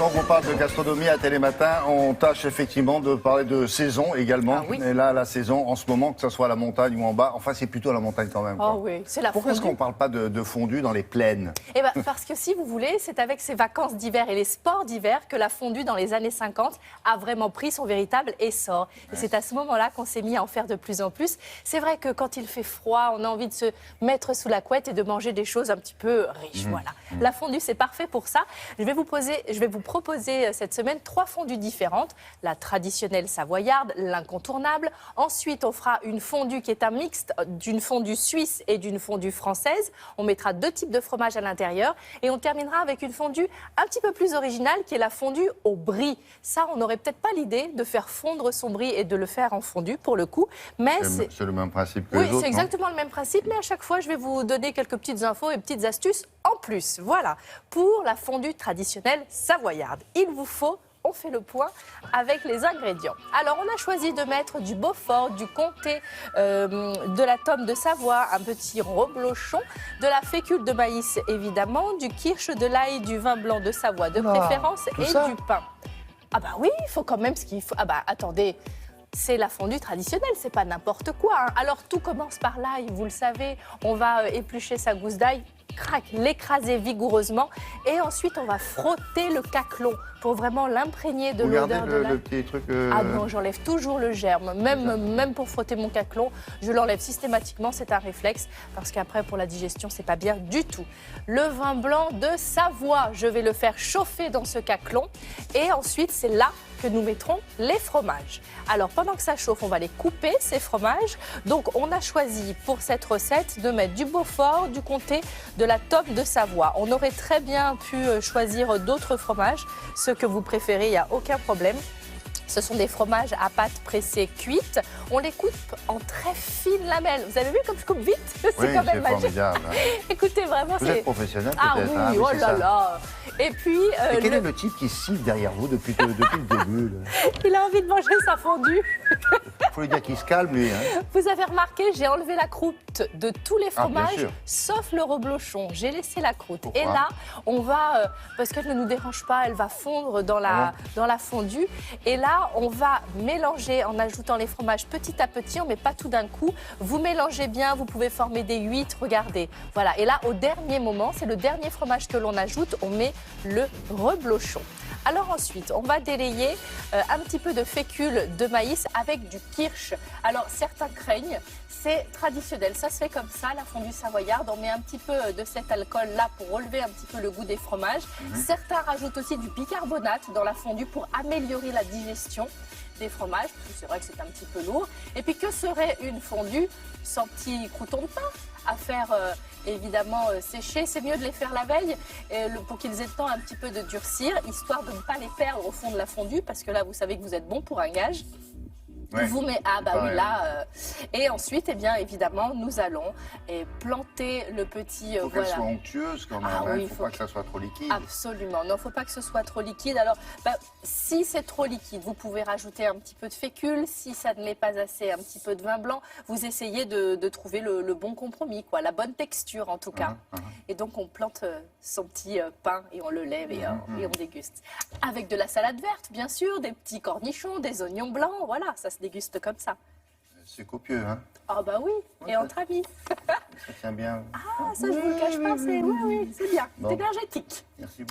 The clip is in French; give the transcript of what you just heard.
Quand on parle de gastronomie à Télématin, on tâche effectivement de parler de saison également. Ah oui. Et là, la saison, en ce moment, que ce soit à la montagne ou en bas, enfin c'est plutôt à la montagne quand même. Oh oui, c'est la Pourquoi est-ce fondue. qu'on ne parle pas de fondue dans les plaines? Eh ben, parce que si vous voulez, c'est avec ces vacances d'hiver et les sports d'hiver que la fondue dans les années 50 a vraiment pris son véritable essor. Et c'est à ce moment-là qu'on s'est mis à en faire de plus en plus. C'est vrai que quand il fait froid, on a envie de se mettre sous la couette et de manger des choses un petit peu riches. Voilà. La fondue, c'est parfait pour ça. Je vais vous proposer cette semaine 3 fondues différentes. La traditionnelle savoyarde, l'incontournable. Ensuite, on fera une fondue qui est un mixte d'une fondue suisse et d'une fondue française. On mettra 2 types de fromage à l'intérieur. Et on terminera avec une fondue un petit peu plus originale qui est la fondue au brie. Ça, on n'aurait peut-être pas l'idée de faire fondre son brie et de le faire en fondue pour le coup. Mais C'est le même principe que oui, les autres, c'est exactement le même principe, mais à chaque fois, je vais vous donner quelques petites infos et petites astuces en plus. Voilà, pour la fondue traditionnelle savoyarde, il vous faut, on fait le point avec les ingrédients. Alors, on a choisi de mettre du Beaufort, du Comté, de la tome de Savoie, un petit reblochon, de la fécule de maïs évidemment, du kirsch, de l'ail, du vin blanc de Savoie de préférence et du pain. Ah bah oui, il faut quand même ce qu'il faut. Ah bah attendez. C'est la fondue traditionnelle, c'est pas n'importe quoi. Hein. Alors tout commence par l'ail, vous le savez. On va éplucher sa gousse d'ail, crac, l'écraser vigoureusement. Et ensuite, on va frotter le caclon pour vraiment l'imprégner de l'odeur de l'ail. le petit truc... Ah non, j'enlève toujours le germe. Même pour frotter mon caclon, je l'enlève systématiquement. C'est un réflexe parce qu'après, pour la digestion, c'est pas bien du tout. Le vin blanc de Savoie, je vais le faire chauffer dans ce caclon. Et ensuite, c'est là que nous mettrons les fromages. Alors, pendant que ça chauffe, on va les couper, ces fromages. Donc, on a choisi pour cette recette de mettre du Beaufort, du Comté, de la tome de Savoie. On aurait très bien pu choisir d'autres fromages, ceux que vous préférez, il n'y a aucun problème. Ce sont des fromages à pâte pressée cuite. On les coupe en très fines lamelles. Vous avez vu comme je coupe vite? C'est Oui, quand même c'est magique. formidable. Écoutez, vraiment, Vous êtes professionnel Ah peut-être, oui, hein, oh c'est là ça. là. Et puis, Et quel est le type qui siffle derrière vous depuis le début là? il a envie de manger sa fondue. Il faut lui dire qu'il se calme, lui. Hein. Vous avez remarqué, j'ai enlevé la croûte de tous les Ah, bien fromages, sûr. sauf le reblochon. J'ai laissé la croûte. Pourquoi? Et là, on va, parce qu'elle ne nous dérange pas, elle va fondre dans la fondue. Et là, on va mélanger en ajoutant les fromages petit à petit. On ne met pas tout d'un coup. Vous mélangez bien, vous pouvez former des huîtres. Regardez. Voilà. Et là, au dernier moment, c'est le dernier fromage que l'on ajoute. On met le reblochon. Alors ensuite, on va délayer un petit peu de fécule de maïs avec du kirsch. Alors certains craignent, c'est traditionnel, ça se fait comme ça, la fondue savoyarde. On met un petit peu de cet alcool-là pour relever un petit peu le goût des fromages. Certains rajoutent aussi du bicarbonate dans la fondue pour améliorer la digestion des fromages. C'est vrai que c'est un petit peu lourd. Et puis que serait une fondue sans petit crouton de pain à faire évidemment sécher? C'est mieux de les faire la veille pour qu'ils aient le temps un petit peu de durcir, histoire de ne pas les perdre au fond de la fondue, parce que là, vous savez que vous êtes bon pour un gage. Ouais. Vous mettez, ah bah oui, là, et ensuite, eh bien, évidemment, nous allons planter le petit, Il faut qu'elle voilà. soit onctueuse quand même. Ah Il oui, ne faut pas que ça soit trop liquide. Absolument, non, il ne faut pas que ce soit trop liquide. Alors, si c'est trop liquide, vous pouvez rajouter un petit peu de fécule. Si ça ne l'est pas assez, un petit peu de vin blanc. Vous essayez de trouver le bon compromis, quoi, la bonne texture en tout cas. Et donc, on plante son petit pain et on le lève et on déguste. Avec de la salade verte, bien sûr, des petits cornichons, des oignons blancs, voilà, ça se déguste comme ça. C'est copieux, hein? Ah bah oui, et entre amis. Ça tient bien. Ah, ça je vous le cache pas, c'est oui, c'est bien, Bon. c'est énergétique. Merci beaucoup.